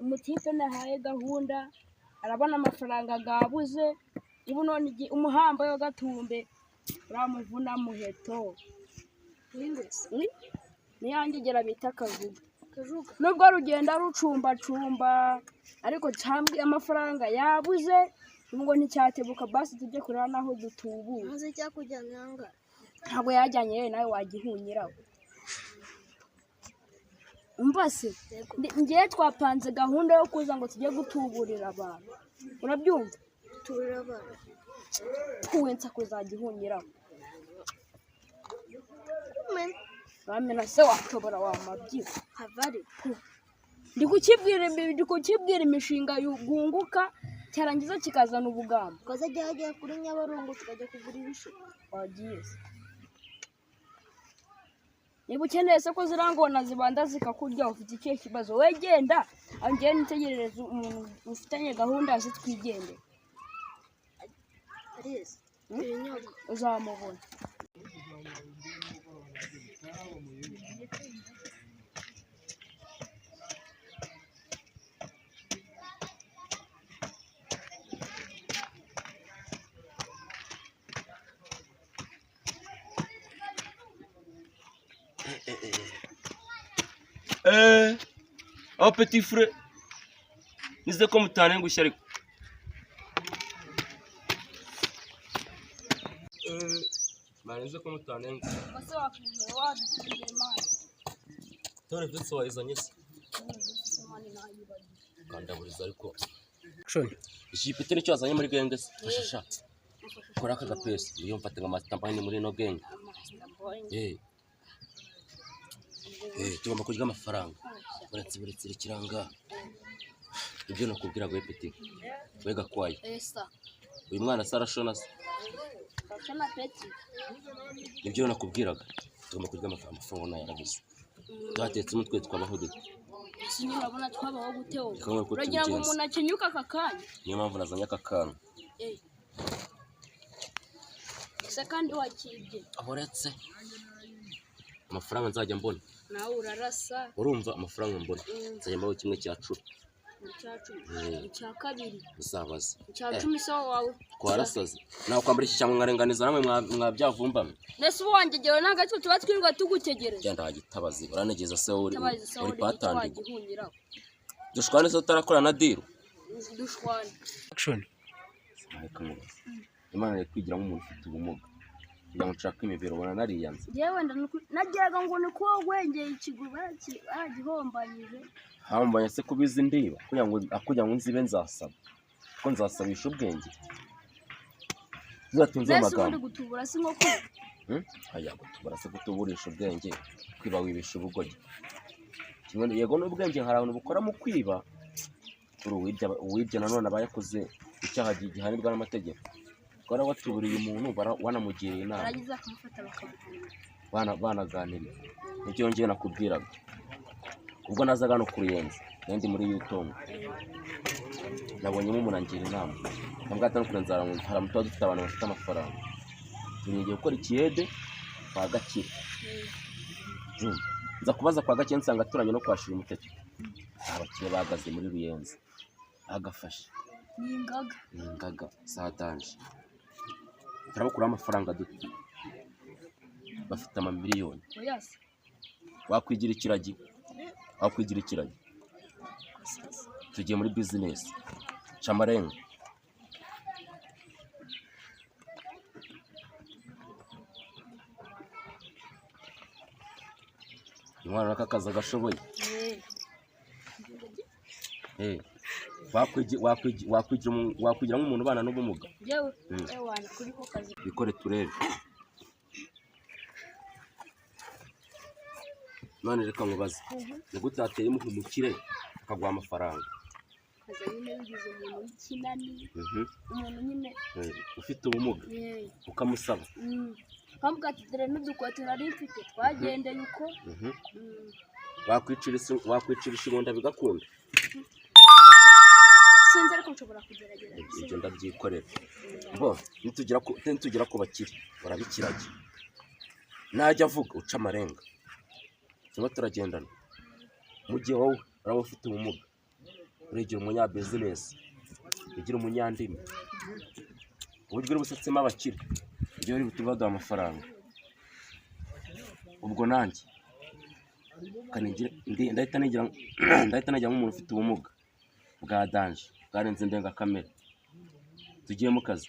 umutipe nahaye gahunda arabona amafaranga gabuze ubu none umuhamba yo gatumbe uramuvuna muheto ni yanjye gera bita kajuga nubwo rugenda rucumbacumba ariko cyambwe amafaranga yabuze ngo nticyatebuka basi tujye kurana naho dutubuye maze cyakujyana yanga ntabwo yajyanye yewe nawe wagihunyiraho umbase ngiye twapanze gahunda yo kuza ngo tujye gutuburira abantu urabyumva tuburira abantu kuwensa kuzagihunyiraho bamena se watobora wa mabyigo havari ndi kukibwira imishinga yugunguka cyarangiza kikazana ubugamba koza gihagiye kuri Nyabarongo tukajya kugura ibisho wagiye niba ukeneye se ko zirangona zibanda zikakurya ufite ikihe kibazo wegenda angiye nitegerereza umuntu ufitanye gahunda yose twigende Alice ibinyobwa uzamubona Oh petit frère, nize ko mutanengushye ariko manize ko mutanengushye base wakwizera wadutuye imana tore vitsi wayizanye se kandaburiza ariko shoni ishipite nicyo wazanye muri genge se fashasha kora aka gapesi iyo mfate nka master point muri no genge tugomba kurya amafaranga buretse kiranga ibyo nakubwira ngo petit wega kwaye uyu mwana sarashona se shona peti ibyo nakubwiraga tugomba kurya amafaranga nayo yarabuze twatetse umutwe twabaho dute sinyo urabona twabaho gutewo uragira ngo umuntu akinyuka akakanya niyo mpamvu nazanye aka kana se kandi wakibye aboretse amafaranga nzajya mbona nawe urarasa urumva amafaranga mbona nzajya mbaho kimwe cya 10 icya kabiri usabaza icya 10 so wawe twarasaze nawe kwambara iki cyangwa nkarenganiza namwe mwabyavumbamwe nese uwangegewe nagacu tuba twirwa tugutegereza genda hagitabazi uranegeza se uri patandi dushwane se utarakora na deal dushwane action Imana yakwigira nk'umuntu ufite ubumuga kugira ngo nshaka imibero ubona nariyanze yewe nagiraga ngo ni ko wengeye ikiguba agihombanyije hambanye se kubizi ndiba kugira ngo nzibe nzasaba ko nzasabisha ubwenge zatunze amagambo gutubura si nko ko aya gutubura se gutuburisha ubwenge kwiba wibisha ubugoyi kimwe yego n'ubwenge hari abantu bukora mu kwiba uwibye nanone abayakoze icyaha gihanirwa n'amategeko kora watuburiye umuntu wanamugiriye inama aragize akamufata bakamuhana banaganira nicyo yongeye nakubwiraga ubwo nazaga no kuruyenza ndi muri YouTube nabonyemo umuntu angira inama nambwata no kurenzara ngo haramuto dufite abantu bafite amafaranga tugiye gukora ikiyede kwa Gakire nza kubaza kwa Gakire nsanga turanye no kwashira umutete abakire bagaze muri Ruyenza agafasha ningaga satanje turabukura amafaranga duti bafite amamiliyoni wakwigira ikiragi tugiye muri business chamarenga imwana kakaza gashoboye wakwigira nk'umuntu ubana n'ubumuga yewe wana kuri ko kazi bikore turebe none reka nkubaze nigute ateye muhumukire akagwa amafaranga kaza nyine bigize umuntu w'ikinani umuntu nyine ufite ubumuga ukamusaba kamuga ati dore n'udukote nari mfite twagendeye uko wakwicisha ibonda bigakunda sinzi ariko nshobora kugerageza ibyo ndabyikorera bo nitugera ku bakire barabikirage najya avuga uca amarenga tuba turagendana mu gihe wowe uraba ufite ubumuga urigira umunyabizinesi, ugira umunyandimi, uburyo uri busatsemo abakire, ibyo biri butume baduha amafaranga. Ubwo nanjye ndahita nigira nk'umuntu ufite ubumuga bwa danje bwarenze indengakamere. Tugiye mu kazi.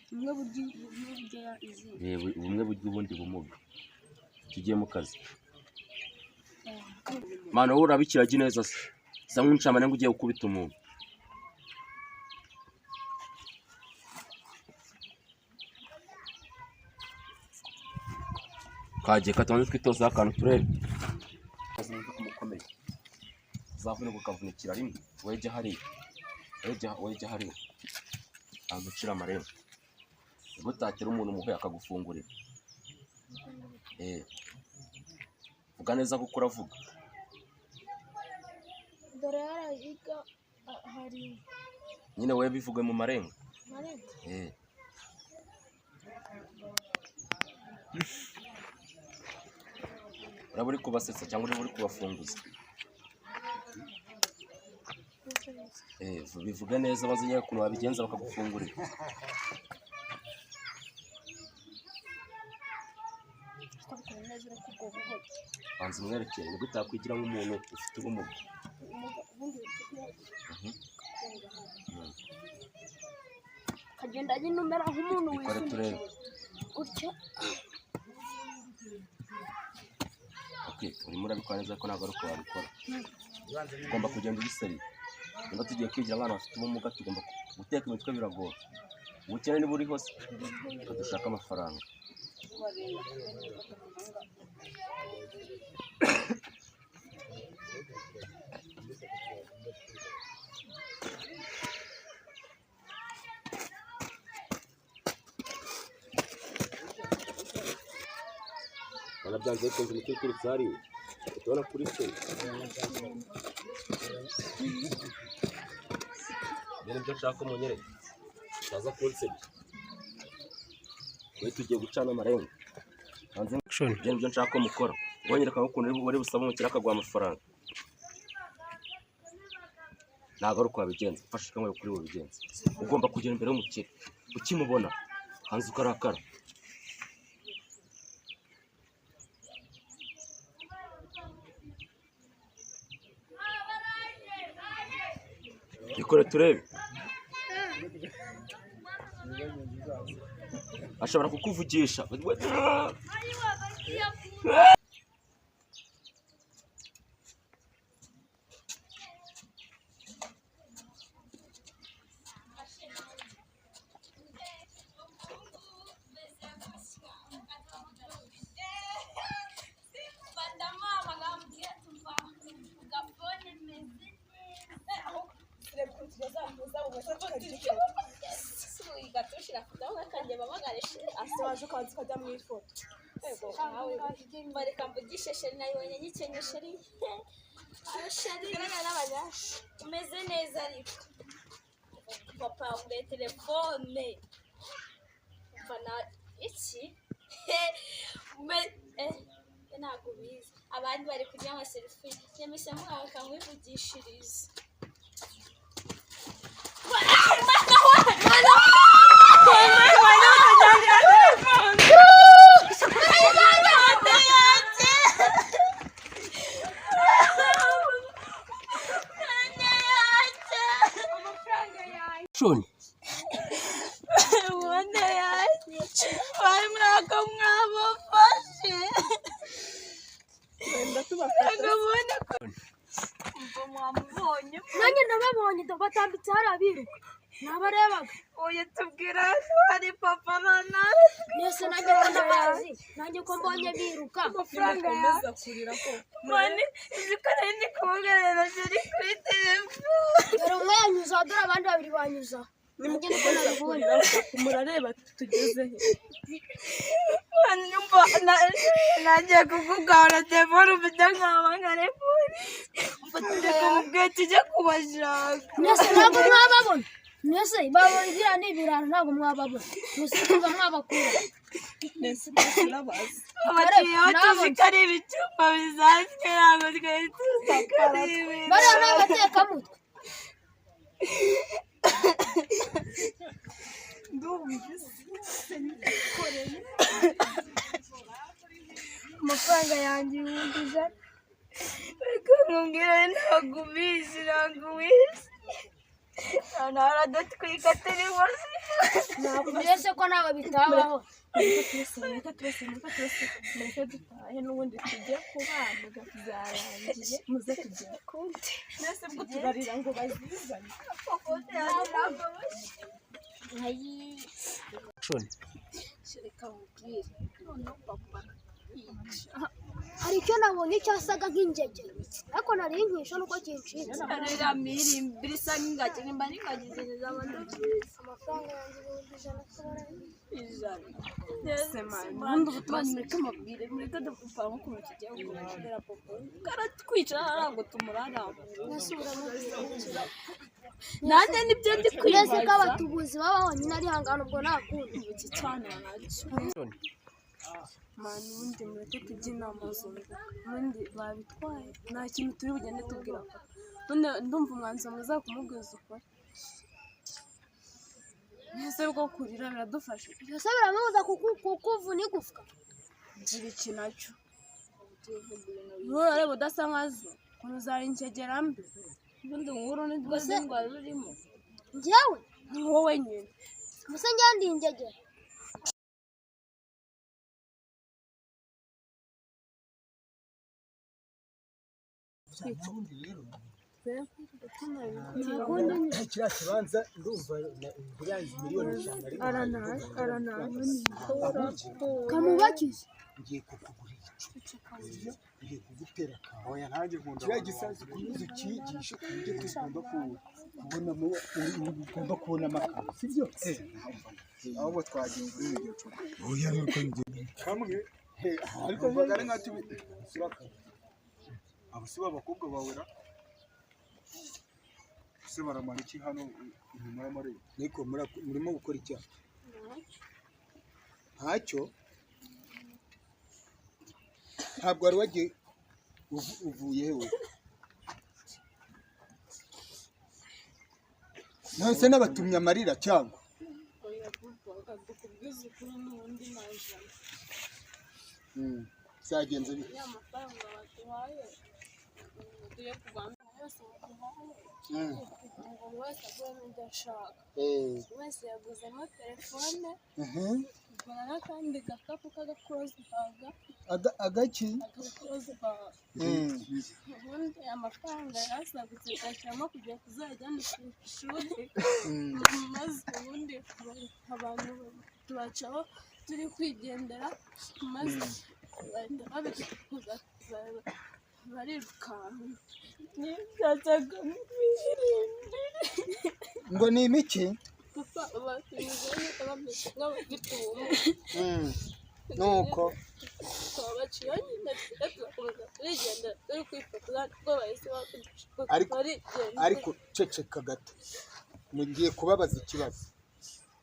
Bumwe burya ubundi bumuga. Tugiye mu kazi. Mana wowe urabikiragi neza se. Sa nk'uncamane ngo ugiye gukubita umuntu. Kagiye katonze twitoza akantu turebe. Kazinduka kumukomeye. Zavune gukavunikira rimwe. Weje hariya. Weje hariya. Agucira amarembo. Ubwo utakira umuntu umuhuye akagufungurira. Vuga neza kuko uravuga. Dore harayiga hari Nyine wewe bivuge mu marenga. marenga. Uraba uri kubasetsa cyangwa uri kubafunguza? Bivuge neza baziye ukuntu babigenza bakagufungurira. Banza umwerekere ni gute yakwigira nk'umuntu ufite ubumuga. Kagenda nyine umera nk'umuntu Bikore turebe. Utyo. Urimo urabikora neza ko ntabwo ari uko wabikora. Tugomba kugenda ubiseriye. Niba tugiye kwigira abana bafite ubumuga tugomba guteka imitwe biragora. Ubukene niba uri hose dushaka amafaranga. Barabyanze bikunze umuti uturutse hariya. Tubona kuri se. Ibyo nshaka umunyereke. Utaza kunsebya. Wewe tugiye gucana amarenga. Hanze ibyo nshaka ko mukora. Wonyereka ukuntu uri busaba umukira akaguha amafaranga. Ntabwo ari uko wabigenza. Fasha kamwe kuri wowe bigenza. Ugomba kugera imbere y'umukire. Ukimubona hanze ukarakara. Bikore turebe. Ashobora kukuvugisha. Asibaje ukaza ukajya mu ifoto. Bareka mvugishe sheri nayibonye nyikenye sheri. Sheri umeze neza ariko. Papa ugure telefone. Mfana iki? Ntabwo bizi. Abandi bari kurya ama selfie. Nyemise mwaka mwivugishiriza. Shoni. Wanda yaje. Wari mwaka mwabafashe. Wenda tubafata. Agabona ko mwamubonye. Nanjye nababonye batambitse hari abiruka. Nabarebaga. Oya tubwira hari papa bana. Yese nanjye ndabazi. Nanjye ko mbonye biruka. Amafaranga yaza kurira ko. Mane izikora ndi kuvuganira sheri kuri telefone. Dore umwe yanyuza dore abandi babiri banyuza. Nanjye niko nabibonye. Murareba tugeze he? Nyumva nagiye kukugana telefone ufite nk'abangare polisi. Mfatire kumubwira tujye kubashaka. Mwese ntabwo mwababona. Mwese babongira n'ibirara ntabwo mwababona. Mwese kuva mwabakura. Nese nabazi. Abakiriya batuzi ko ari ibicumba bisanzwe ntabwo twari tuzi ko ari ibintu. Bariya ni abatekamutwe. amafaranga yanjye ibihumbi ijana. Reka nkubwire ntabwo ubizi hano haradatwika turi munsi. Mbese ko nawe bitabaho. Reka dutahe n'ubundi tujye kubana byarangiye muze tugere kundi mbese bwo turarira ngo bazizane. Reka nkubwire hari icyo nabonye cyasaga nk'ingegera ariko nari nkisha nuko kincitse. Arira mirimbiri isa nk'ingagi nimba n'ingagi zizaba ndabizi. Amafaranga yanjye ibihumbi ijana. Ubundi ubutumwa mureke mubwire mureke dupfa nk'ukuntu tugiye kugera popo karatwicara ntabwo tumuraramo. Nanjye nibyo ndi kwibaza. Mbese ko abatubuzi babaho nyine ari hangana ubwo nakundi. Iki cyane nacyo. Mani ubundi mureke tujye inama zumva. Ubundi babitwaye nta kintu turi bugende tubwira ko. Ndumva umwanzuro mwiza kumubwiza ukuri. Ese bwo kurira biradufasha. Ese biramubuza kukuvuna igufwa. Gira iki nacyo. Urareba udasa nkazo ukuntu uzaba ingegera mbi. Ubundi nkuru nibwo ndwara rurimo. Njyewe ni wowe nyine. Mbese njye ndi ingegera. kiriya kibanza ndumva buriyanze miliyoni ijana Aranaje Kamubakize. ngiye kukugurira ngiye kugutera akawe kiriya gisazi kunyuze ukiyigishe ku buryo tugomba kubonamo akawe sibyo ahubwo twagiye kuri iryo cupa oya nuko njye kamwe ariko mvuga ari nka suraka abo si b'abakobwa bawera se baramara iki hano inyuma y'amarembo niko murimo gukora icyaha ntacyo ntabwo wari wagiye uvuye hewe nonese n'abatumye amarira cyangwa byagenze bite wese yaguzemo telefone ugura n'akandi gakapu k'agakurozi baga agaki agakurozi baga ubundi amafaranga yarasagutse gashyiramo kujya kuzajyana ku ishuri maze ubundi abantu tubacaho turi kwigendera maze bahita babikuza barirukanka nibyazaga n'ibirindi ngo ni imiki papa batunyuze neza bameze nk'abafite ubumuga nuko twabaciye nyine tugakomeza turigendera turi kwifotoza kuko bahise ariko ceceka gato mugiye kubabaza ikibazo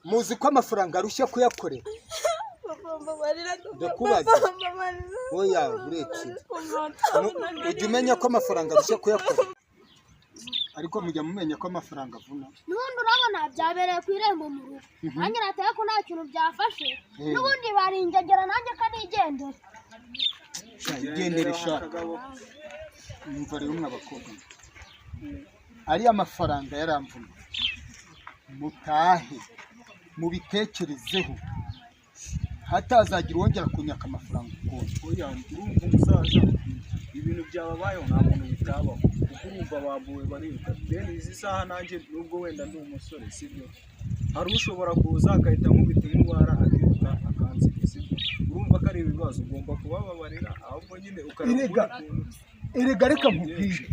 muzi ko amafaranga arushya kuyakorera ndakubaza oya uretse ujya umenya ko amafaranga arushya kuyakorera ariko mujya mumenya ko amafaranga avuna n'ubundi urabona byabereye ku irembo mu rugo nanjye nateye ko nta kintu byafashe n'ubundi bari ingegera nanjye kanigendera igendere shaka numva rero mw'abakobwa ariya mafaranga yaramvuna mutahe mubitekerezeho hatazagira uwongera kunyaka amafaranga ukundi oya urumva umusaza ibintu byababayeho nta muntu bitabaho kuko urumva babuwe bariruka bene izi saha nanjye nubwo wenda ndi umusore sibyo hari ushobora kuza agahita nkubita indwara akiruka akansiga sibyo urumva ko ari ibibazo ugomba kubababarira ahubwo nyine ukareba erega reka nkubwire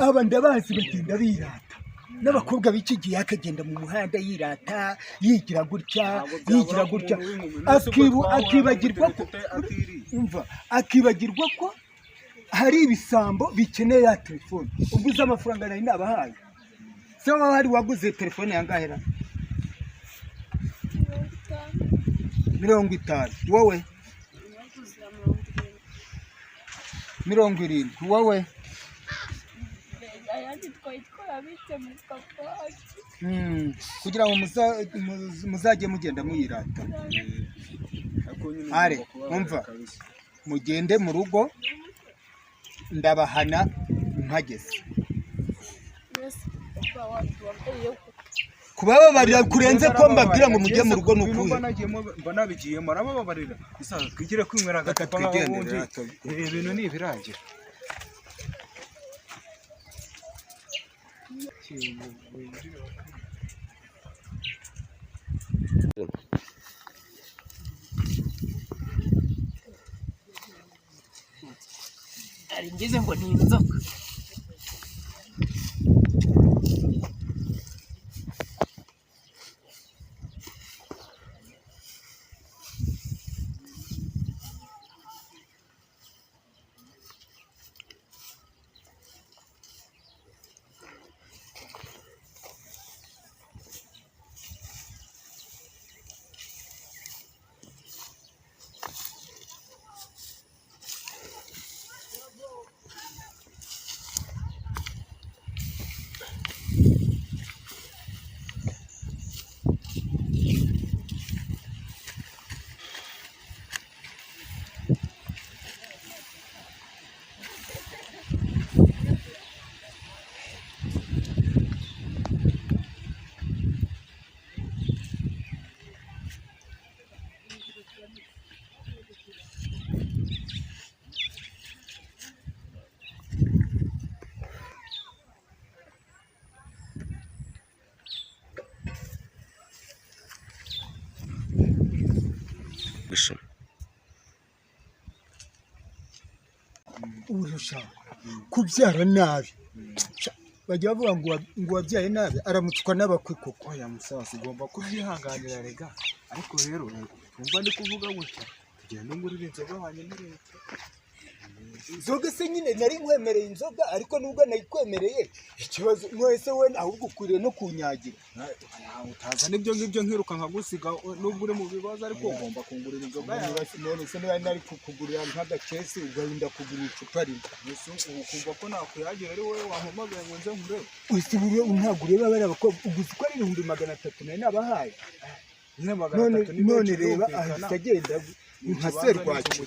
aba ndabazi bagenda birata n'abakobwa b'iki gihe akagenda mu muhanda yirata yigira gutya akibagirwa ko hari ibisambo bikeneye ya telefone ubwo uzi amafaranga nari nabahaye se waba hari waguze telefone yangahera 50 wowe 70 wowe abitse muri kapaki. kugira ngo muzajye mugenda muyirata. Are umva mugende mu rugo ndabahana mpageze. Kubababarira kurenze ko mbabwira ngo mujye mu rugo n'ukuye. Mbona bigiyemo arababarira. Isaza twigire kwinywera agacupa nk'ubundi. Ibintu ni ibirangira. Ari ngeze ngo ni inzoka. Urusha kubyara nabi. Bajya bavuga ngo wabyaye nabi aramutswa n'abakwe koko. Oya musasi ugomba kubyihanganira rega. Ariko rero tumva ndi kuvuga gutya. Tugenda ngurira inzoga wanyemereye. Inzoga se nyine nari nkwemereye inzoga ariko nubwo nayikwemereye ikibazo mwese we ahubwo ukwiriye no kunyagira. Utaza nibyo ngibyo nkiruka nkagusiga nubwo uri mu bibazo ariko ugomba kungurira inzoga yawe. None se niba nari kukugurira nk'agakesi ugahinda kugura icupa rimwe. Ukumva ko nakuyagira ari wowe wampamagaye ngo nze nkurebe. Ese buriya ntabwo ureba bari abakobwa uguze ko ari 300 nari nabahaye. None reba ahita agenda nka serwaki.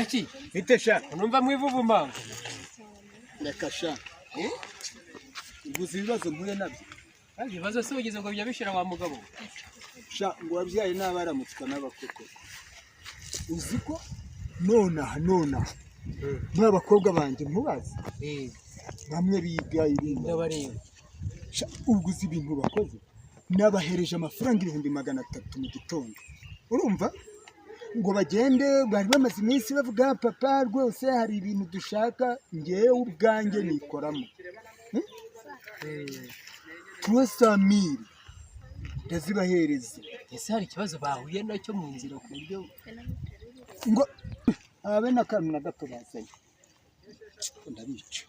Aki Bitesha unumva mwivuvumanga nakasha uguze ibibazo mpuye nabyo. ibibazo se ugeze ngo bijya bishira wa mugabo Sha ngo wabyaye n'abaramutswa n'abakoko. Uziko nona n'abakobwa banje mubazi bamwe biga ibintu ndabareba. Sha uguze ibintu bakoze nabahereje amafaranga 300 mu gitondo. Urumva ngo bagende bari bamaze iminsi bavuga papa rwose hari ibintu dushaka ngewe ubwanjye nikoramo. 300,000 ndazibahereza. Ese hari ikibazo bahuye nacyo mu nzira ku buryo ngo abe na kamwe na gato bazanye ndabica.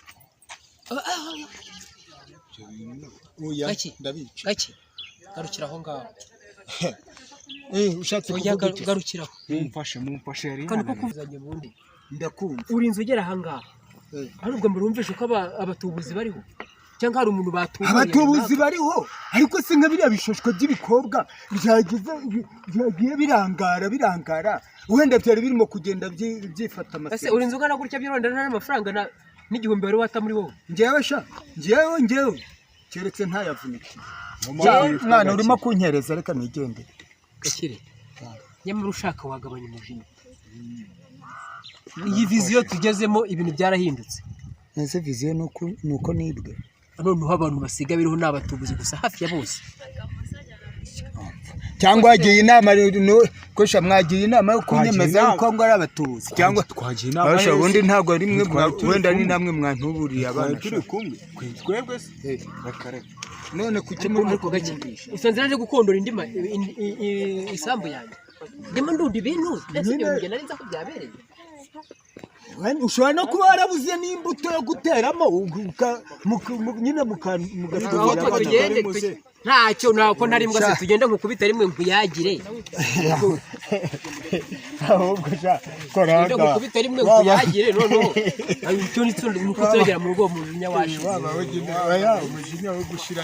Oya ndabica. Gake garukira aho ngaho. Ushatse kuvuga garukiraho. Mumfashe yari kandi ko kuvuzanye bundi ndakumva. Urinze ugera aha ngaha ahubwo murumvishe ko abatubuzi bariho cyangwa hari umuntu batubuye. Abatubuzi bariho ariko se nka biriya bishoshwe by'ibikobwa byagiye birangara wenda byari birimo kugenda byifata amasaka. Ese urinze ugana gutya byironda nta n'amafaranga n'igihumbi wari wata muri wowe. Njyewe keretse ntayavunike. Mwana urimo kunkereza reka nigendere. Gakire nyamara ushaka wagabanya umujinya. Iyi viziyo tugezemo ibintu byarahindutse. Nese viziyo nuko nibwe. Noneho abantu basiga biriho n'abatubuzi gusa hafi ya bose. Cyangwa yagiye inama kosha mwagiye inama yo kunyemeza ko ngo ari abatubuzi cyangwa twagiye inama yo ubundi ntabwo ari mwe wenda ni namwe mwantuburiye abana turi kumwe twebwe se bakareka. None kuki muri ko gakindisha usanze naje gukondora indima isambu yanjye ndimo ndundi bintu ndetse ibyo ngena nza ko byabereye. ushobora no kuba warabuze n'imbuto yo guteramo nyine mugatubwira aho tugende ntacyo nako nari mbwa se tugende nkukubita rimwe nkuyagire ahubwo sha koranga nkukubita rimwe nkuyagire noneho icyo ni cyo nuko tugera mu rugo mu nyawashi umujinya wo gushira